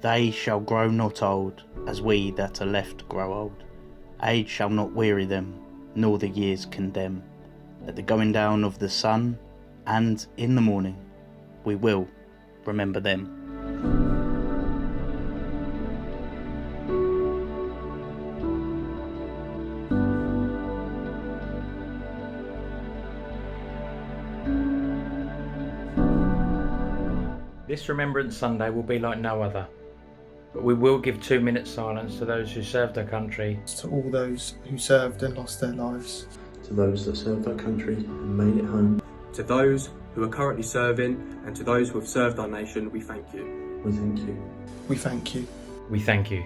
They shall grow not old, as we that are left grow old. Age shall not weary them, nor the years condemn. At the going down of the sun, and in the morning, we will remember them. This Remembrance Sunday will be like no other, but we will give 2 minutes silence to those who served our country. To all those who served and lost their lives. To those that served our country and made it home. To those who are currently serving and to those who have served our nation, we thank you. We thank you. We thank you. We thank you.